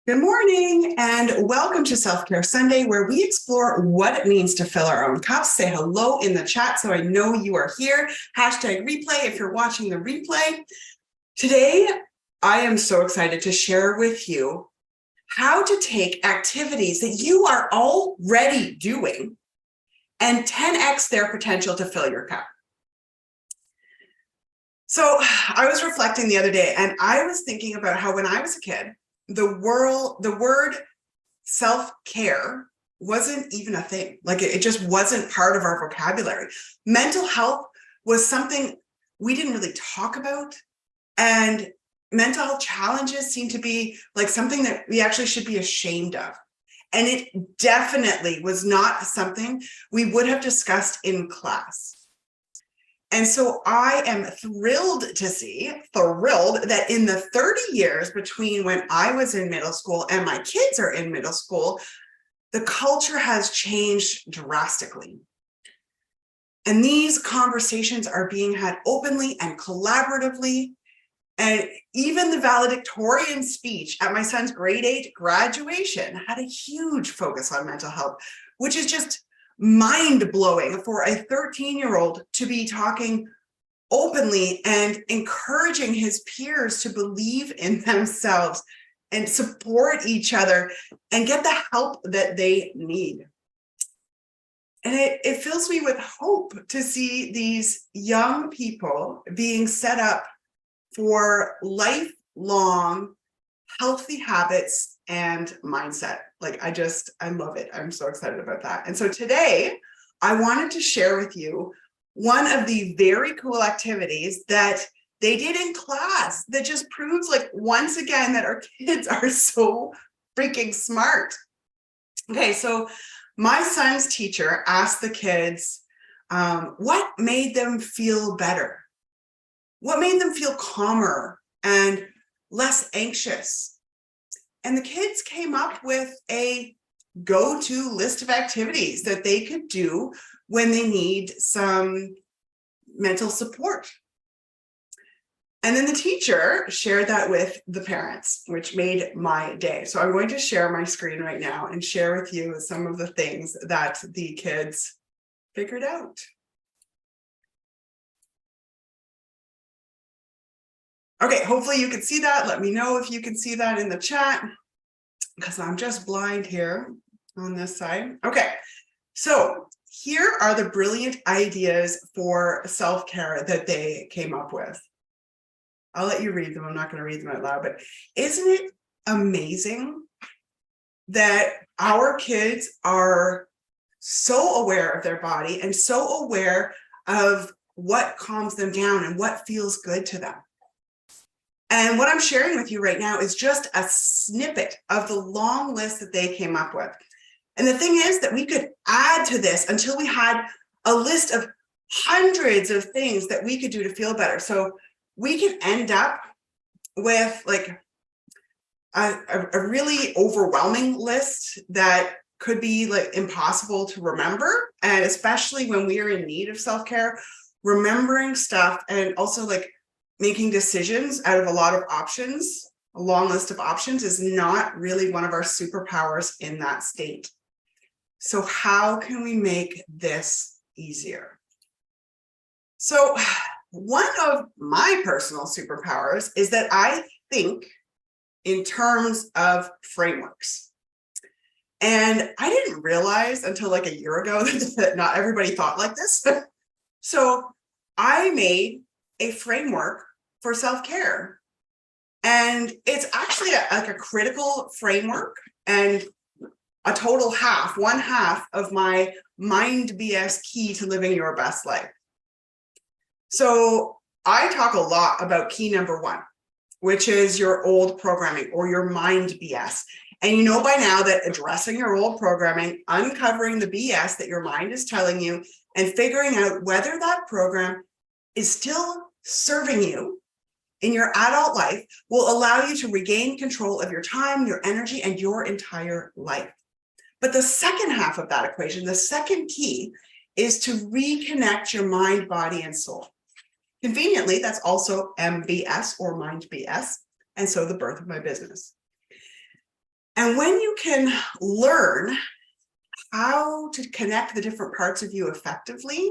Good morning and welcome to Self-Care Sunday, where we explore what it means to fill our own cups. Say hello in the chat so I know you are here. Hashtag replay if you're watching the replay. Today, I am so excited to share with you how to take activities that you are already doing and 10x their potential to fill your cup. So I was reflecting the other day and I was thinking about how when I was a kid, the word self-care wasn't even a thing. Like it just wasn't part of our vocabulary. Mental health was something we didn't really talk about. And mental health challenges seem to be like something that we actually should be ashamed of. And it definitely was not something we would have discussed in class. And so I am thrilled that in the 30 years between when I was in middle school and my kids are in middle school, the culture has changed drastically. And these conversations are being had openly and collaboratively. And even the valedictorian speech at my son's grade 8 graduation had a huge focus on mental health, which is just mind-blowing for a 13-year-old to be talking openly and encouraging his peers to believe in themselves and support each other and get the help that they need. And it fills me with hope to see these young people being set up for lifelong healthy habits and mindset. Like I love it. I'm so excited about that. And so today I wanted to share with you one of the very cool activities that they did in class that just proves like once again that our kids are so freaking smart. Okay, so my son's teacher asked the kids what made them feel better? What made them feel calmer and less anxious? And the kids came up with a go-to list of activities that they could do when they need some mental support. And then the teacher shared that with the parents, which made my day. So I'm going to share my screen right now and share with you some of the things that the kids figured out. Okay, hopefully you can see that. Let me know if you can see that in the chat, because I'm just blind here on this side. Okay, so here are the brilliant ideas for self-care that they came up with. I'll let you read them. I'm not going to read them out loud, but isn't it amazing that our kids are so aware of their body and so aware of what calms them down and what feels good to them? And what I'm sharing with you right now is just a snippet of the long list that they came up with. And the thing is that we could add to this until we had a list of hundreds of things that we could do to feel better. So we could end up with like a really overwhelming list that could be like impossible to remember. And especially when we are in need of self-care, remembering stuff and also like making decisions out of a lot of options, a long list of options, is not really one of our superpowers in that state. So how can we make this easier? So one of my personal superpowers is that I think in terms of frameworks. And I didn't realize until like a year ago that not everybody thought like this. So I made a framework for self-care. And it's actually like a critical framework and a total one half of my Mind BS key to living your best life. So I talk a lot about key number 1, which is your old programming or your mind BS. And you know by now that addressing your old programming, uncovering the BS that your mind is telling you, and figuring out whether that program is still serving you in your adult life will allow you to regain control of your time, your energy, and your entire life. But the second half of that equation, the second key, is to reconnect your mind, body, and soul. Conveniently, that's also MBS or Mind BS, and so the birth of my business. And when you can learn how to connect the different parts of you effectively,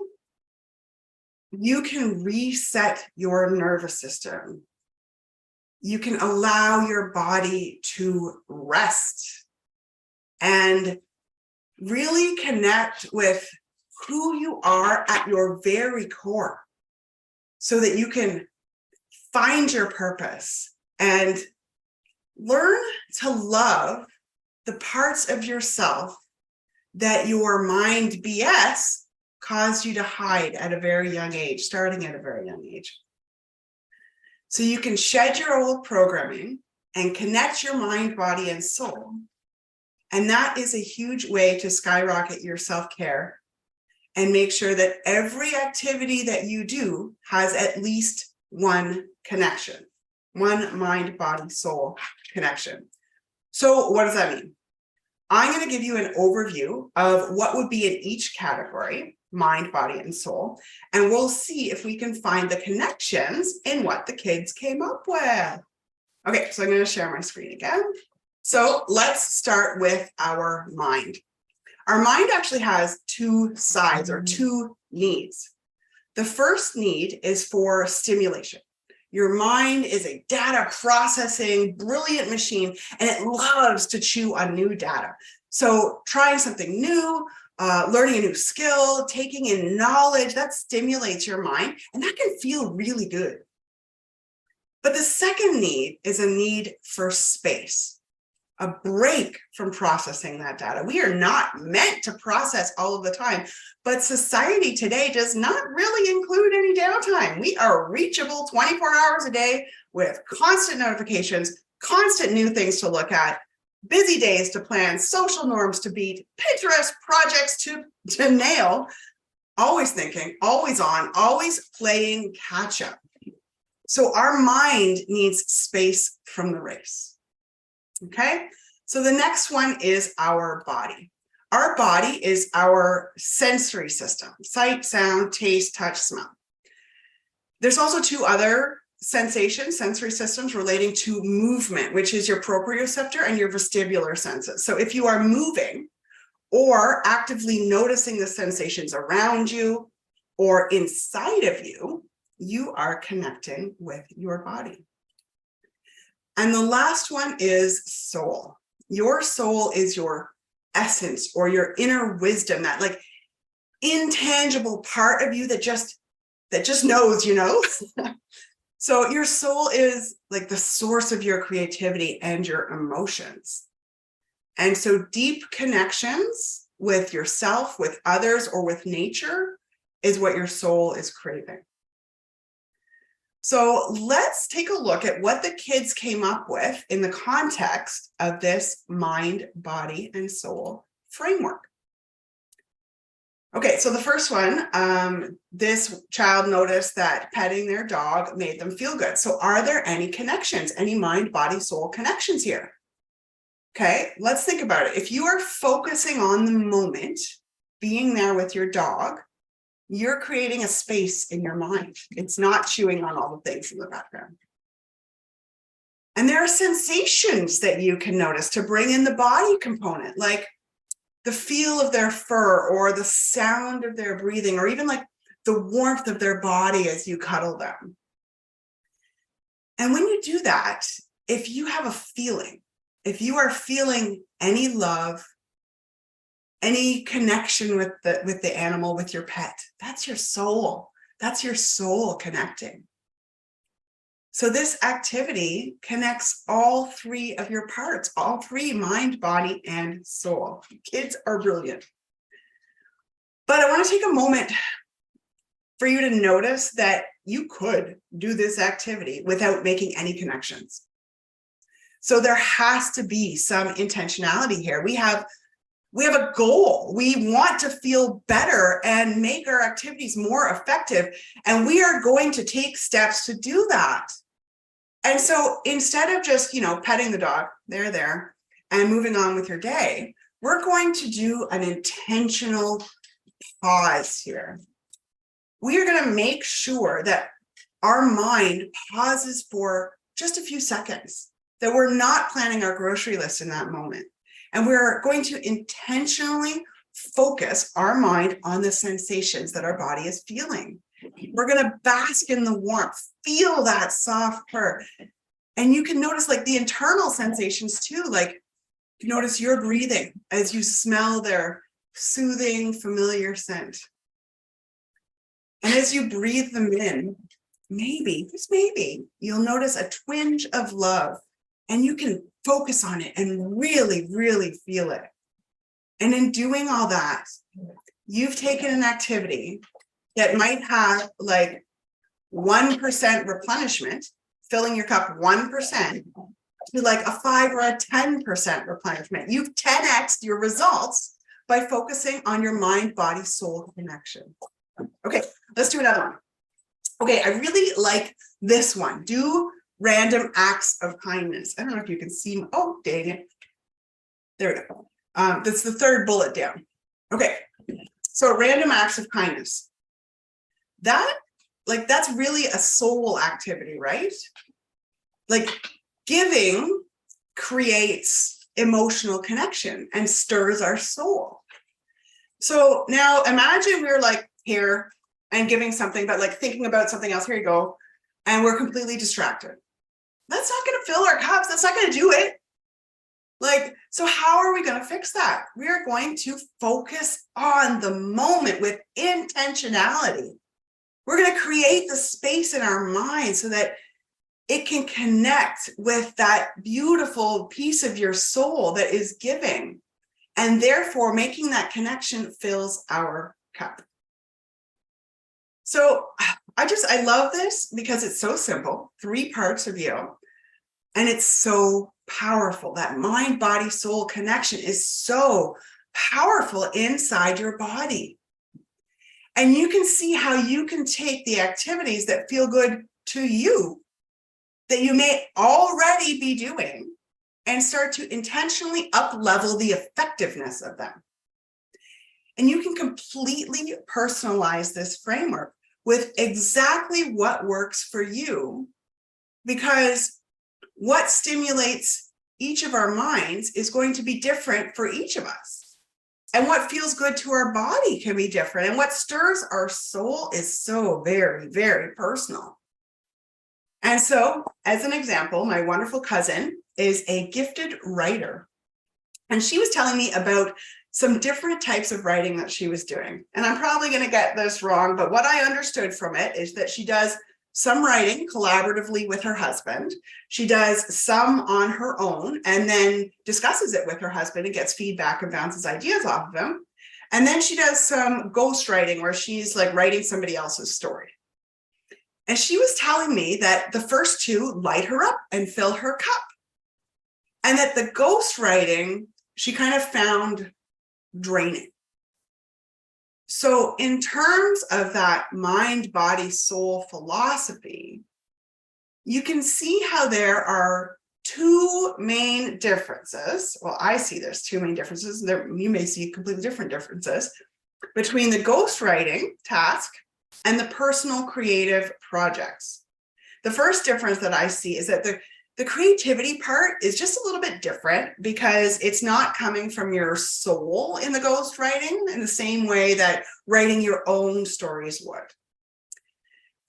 you can reset your nervous system. You can allow your body to rest and really connect with who you are at your very core so that you can find your purpose and learn to love the parts of yourself that your mind BS caused you to hide at a very young age, starting at a very young age. So you can shed your old programming and connect your mind, body, and soul. And that is a huge way to skyrocket your self-care and make sure that every activity that you do has at least one connection, one mind, body, soul connection. So what does that mean? I'm going to give you an overview of what would be in each category, mind, body, and soul, and we'll see if we can find the connections in what the kids came up with. Okay, so I'm going to share my screen again. So let's start with our mind. Our mind actually has two sides or two needs. The first need is for stimulation. Your mind is a data processing, brilliant machine, and it loves to chew on new data. So trying something new, learning a new skill, taking in knowledge, that stimulates your mind, and that can feel really good. But the second need is a need for space, a break from processing that data. We are not meant to process all of the time, but society today does not really include any downtime. We are reachable 24 hours a day with constant notifications, constant new things to look at, busy days to plan, social norms to beat, Pinterest projects to nail, always thinking, always on, always playing catch up. So our mind needs space from the race. Okay, so the next one is our body. Our body is our sensory system: sight, sound, taste, touch, smell. There's also two other sensory systems relating to movement, which is your proprioceptor and your vestibular senses. So if you are moving or actively noticing the sensations around you or inside of you, you are connecting with your body. And the last one is soul. Your soul is your essence or your inner wisdom, that like intangible part of you that just knows, you know. So your soul is like the source of your creativity and your emotions. And so deep connections with yourself, with others, or with nature is what your soul is craving. So let's take a look at what the kids came up with in the context of this mind, body, and soul framework. Okay, so the first one, this child noticed that petting their dog made them feel good. So are there any connections, any mind, body, soul connections here? Okay, let's think about it. If you are focusing on the moment, being there with your dog, you're creating a space in your mind. It's not chewing on all the things in the background. And there are sensations that you can notice to bring in the body component, like the feel of their fur or the sound of their breathing, or even like the warmth of their body as you cuddle them. And when you do that, if you have a feeling, if you are feeling any love, any connection with the animal, with your pet, that's your soul. That's your soul connecting. So this activity connects all three of your parts, all three: mind, body, and soul. Kids are brilliant. But I want to take a moment for you to notice that you could do this activity without making any connections. So there has to be some intentionality here. We have a goal. We want to feel better and make our activities more effective. And we are going to take steps to do that. And so instead of just, petting the dog, there, and moving on with your day, we're going to do an intentional pause here. We are going to make sure that our mind pauses for just a few seconds that we're not planning our grocery list in that moment. And we're going to intentionally focus our mind on the sensations that our body is feeling. We're going to bask in the warmth, feel that soft purr. And you can notice like the internal sensations too, like you notice your breathing as you smell their soothing, familiar scent. And as you breathe them in, maybe, just maybe, you'll notice a twinge of love, and you can focus on it and really, really feel it. And in doing all that, you've taken an activity that might have like 1% replenishment, filling your cup 1%, to like a 5 or a 10% replenishment. You've 10x'd your results by focusing on your mind, body, soul connection. Okay, let's do another one. Okay, I really like this one. Do random acts of kindness. I don't know if you can see. Oh, dang it. There we go. That's the third bullet down. Okay, so random acts of kindness. That's really a soul activity, right? Like giving creates emotional connection and stirs our soul. So now imagine we're like here and giving something, but like thinking about something else. Here you go. And we're completely distracted. That's not going to fill our cups. That's not going to do it. Like, so how are we going to fix that? We are going to focus on the moment with intentionality. We're going to create the space in our mind so that it can connect with that beautiful piece of your soul that is giving. And therefore, making that connection fills our cup. So I love this because it's so simple, 3 parts of you, and it's so powerful. That mind, body, soul connection is so powerful inside your body. And you can see how you can take the activities that feel good to you, that you may already be doing, and start to intentionally up-level the effectiveness of them. And you can completely personalize this framework with exactly what works for you, because what stimulates each of our minds is going to be different for each of us. And what feels good to our body can be different. And what stirs our soul is so very, very personal. And so, as an example, my wonderful cousin is a gifted writer. And she was telling me about some different types of writing that she was doing. And I'm probably going to get this wrong, but what I understood from it is that she does some writing collaboratively with her husband. She does some on her own and then discusses it with her husband and gets feedback and bounces ideas off of him. And then she does some ghostwriting where she's like writing somebody else's story. And she was telling me that the first 2 light her up and fill her cup. And that the ghostwriting, she kind of found draining. So in terms of that mind, body, soul philosophy, you can see how there are 2 main differences. Well, I see there's 2 main differences. You may see completely different differences between the ghostwriting task and the personal creative projects. The first difference that I see is that the creativity part is just a little bit different because it's not coming from your soul in the ghostwriting in the same way that writing your own stories would.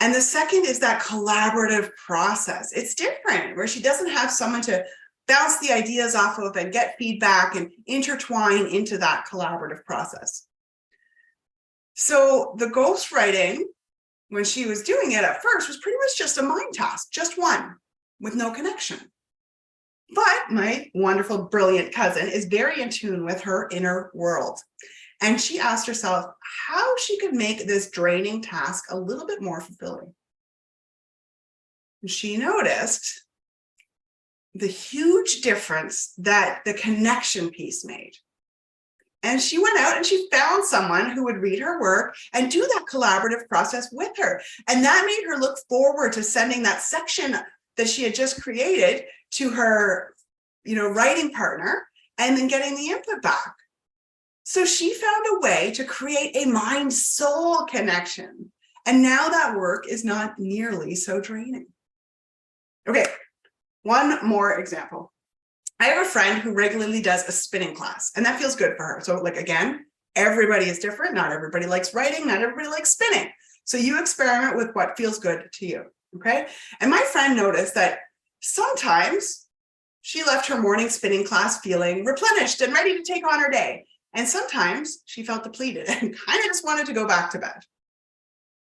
And the second is that collaborative process. It's different, where she doesn't have someone to bounce the ideas off of and get feedback and intertwine into that collaborative process. So the ghostwriting, when she was doing it at first, was pretty much just a mind task, just one, with no connection. But my wonderful, brilliant cousin is very in tune with her inner world. And she asked herself how she could make this draining task a little bit more fulfilling. And she noticed the huge difference that the connection piece made. And she went out and she found someone who would read her work and do that collaborative process with her. And that made her look forward to sending that section that she had just created to her, writing partner, and then getting the input back. So she found a way to create a mind-soul connection. And now that work is not nearly so draining. Okay, One more example. I have a friend who regularly does a spinning class, and that feels good for her. So like, again, everybody is different. Not everybody likes writing. Not everybody likes spinning. So you experiment with what feels good to you, okay? And my friend noticed that sometimes she left her morning spinning class feeling replenished and ready to take on her day. And sometimes she felt depleted and kind of just wanted to go back to bed.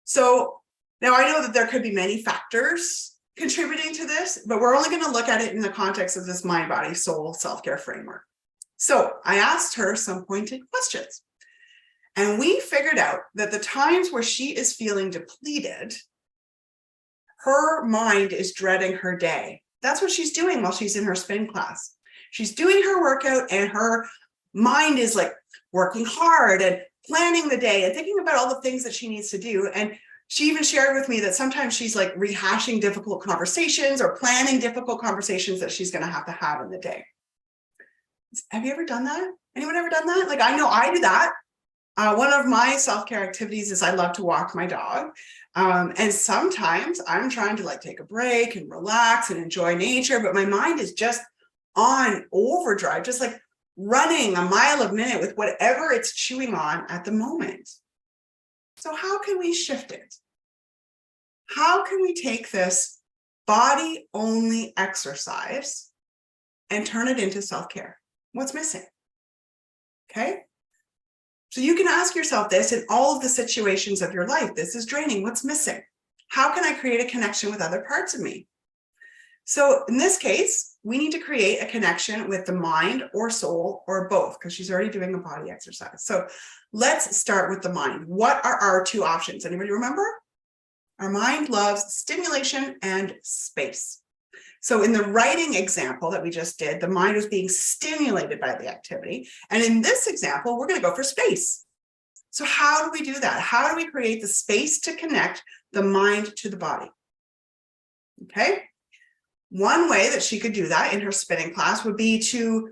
So now I know that there could be many factors contributing to this, but we're only going to look at it in the context of this mind, body, soul, self-care framework. So I asked her some pointed questions. And we figured out that the times where she is feeling depleted, her mind is dreading her day. That's what she's doing while she's in her spin class. She's doing her workout and her mind is like working hard and planning the day and thinking about all the things that she needs to do. And she even shared with me that sometimes she's like rehashing difficult conversations or planning difficult conversations that she's going to have in the day. Have you ever done that? Anyone ever done that? Like, I know I do that. One of my self-care activities is I love to walk my dog. And sometimes I'm trying to like take a break and relax and enjoy nature, but my mind is just on overdrive, just like running a mile a minute with whatever it's chewing on at the moment. So how can we shift it? How can we take this body-only exercise and turn it into self-care? What's missing? Okay. So you can ask yourself this in all of the situations of your life. This is draining. What's missing? How can I create a connection with other parts of me? So in this case, we need to create a connection with the mind or soul or both, because she's already doing a body exercise. So let's start with the mind. What are our two options? Anybody remember? Our mind loves stimulation and space. So in the writing example that we just did, the mind was being stimulated by the activity. And in this example, we're going to go for space. So how do we do that? How do we create the space to connect the mind to the body? Okay. One way that she could do that in her spinning class would be to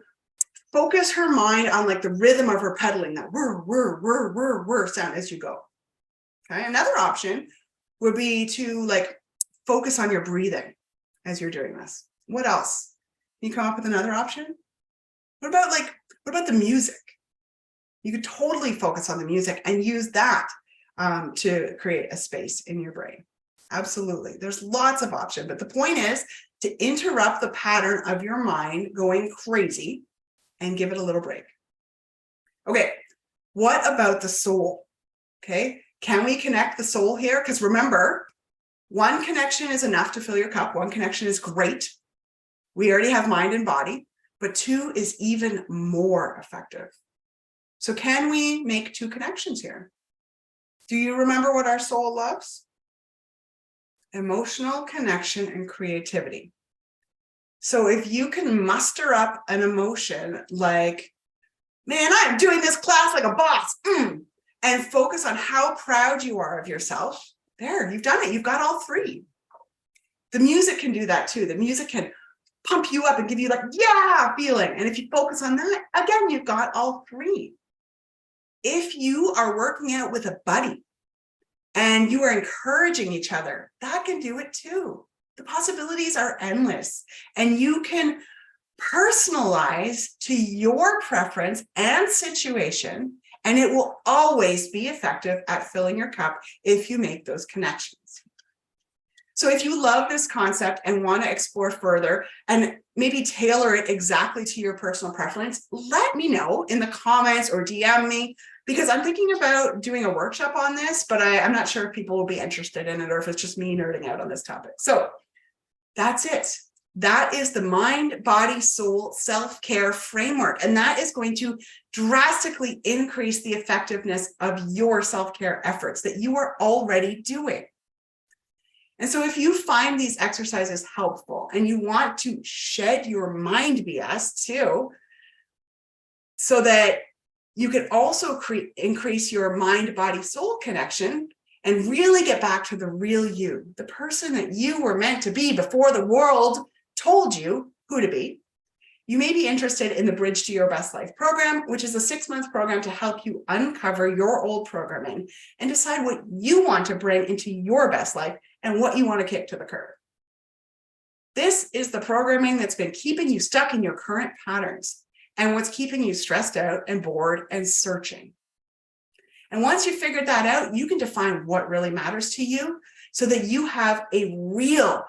focus her mind on like the rhythm of her pedaling, that whir, whir, whir, whir, whir sound as you go. Okay. Another option would be to like focus on your breathing as you're doing this. What else? Can you come up with another option? What about the music? You could totally focus on the music and use that to create a space in your brain. Absolutely. There's lots of options, but the point is to interrupt the pattern of your mind going crazy and give it a little break. Okay. What about the soul? Okay. Can we connect the soul here? Because remember, one connection is enough to fill your cup. One connection is great. We already have mind and body, but two is even more effective. So can we make two connections here? Do you remember what our soul loves? Emotional connection and creativity. So if you can muster up an emotion like, man, I'm doing this class like a boss, and focus on how proud you are of yourself, there, you've done it. You've got all three. The music can do that too. The music can pump you up and give you like, yeah, feeling. And if you focus on that, again, you've got all three. If you are working out with a buddy and you are encouraging each other, that can do it too. The possibilities are endless, and you can personalize to your preference and situation, and it will always be effective at filling your cup if you make those connections. So if you love this concept and want to explore further and maybe tailor it exactly to your personal preference, let me know in the comments or DM me, because I'm thinking about doing a workshop on this, but I'm not sure if people will be interested in it or if it's just me nerding out on this topic. So that's it. That is the mind, body, soul, self-care framework. And that is going to drastically increase the effectiveness of your self-care efforts that you are already doing. And so if you find these exercises helpful and you want to shed your mind BS too, so that you can also increase your mind, body, soul connection and really get back to the real you, the person that you were meant to be before the world told you who to be, you may be interested in the Bridge to Your Best Life program, which is a 6-month program to help you uncover your old programming and decide what you want to bring into your best life and what you want to kick to the curb. This is the programming that's been keeping you stuck in your current patterns and what's keeping you stressed out and bored and searching. And once you figured that out, you can define what really matters to you so that you have a real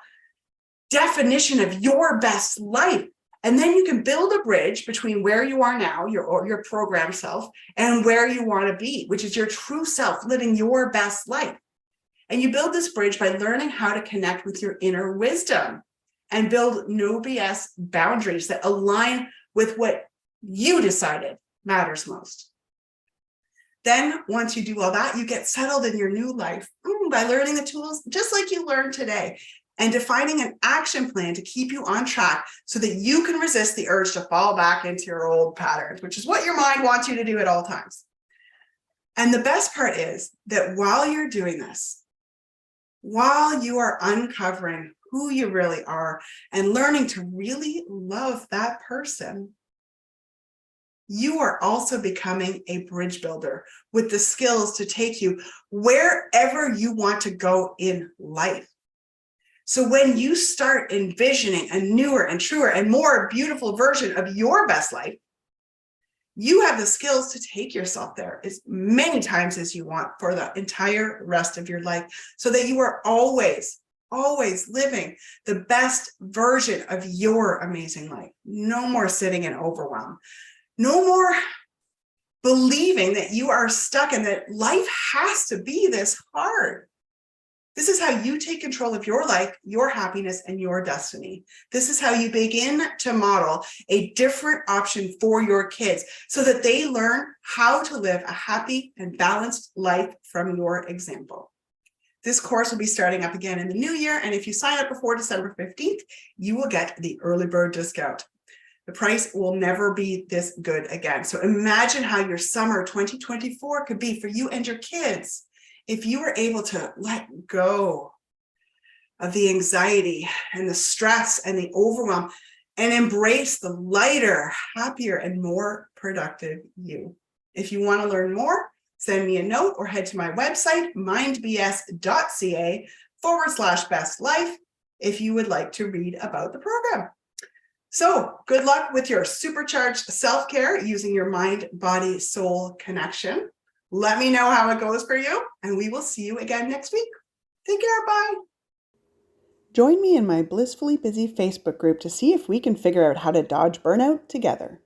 definition of your best life. And then you can build a bridge between where you are now, your programmed self, and where you want to be, which is your true self, living your best life. And you build this bridge by learning how to connect with your inner wisdom and build no BS boundaries that align with what you decided matters most. Then once you do all that, you get settled in your new life by learning the tools just like you learned today and defining an action plan to keep you on track so that you can resist the urge to fall back into your old patterns, which is what your mind wants you to do at all times. And the best part is that while you're doing this, while you are uncovering who you really are and learning to really love that person, you are also becoming a bridge builder with the skills to take you wherever you want to go in life. So when you start envisioning a newer and truer and more beautiful version of your best life, you have the skills to take yourself there as many times as you want for the entire rest of your life, so that you are always living the best version of your amazing life. No more sitting in overwhelm. No more believing that you are stuck and that life has to be this hard. This is how you take control of your life, your happiness, and your destiny. This is how you begin to model a different option for your kids so that they learn how to live a happy and balanced life from your example. This course will be starting up again in the new year, and if you sign up before December 15th, you will get the early bird discount. The price will never be this good again. So imagine how your summer 2024 could be for you and your kids if you were able to let go of the anxiety and the stress and the overwhelm and embrace the lighter, happier, and more productive you. If you want to learn more, send me a note or head to my website, mindbs.ca/best life, if you would like to read about the program. So good luck with your supercharged self-care using your mind, body, soul connection. Let me know how it goes for you, and we will see you again next week. Take care. Bye. Join me in my Blissfully Busy Facebook group to see if we can figure out how to dodge burnout together.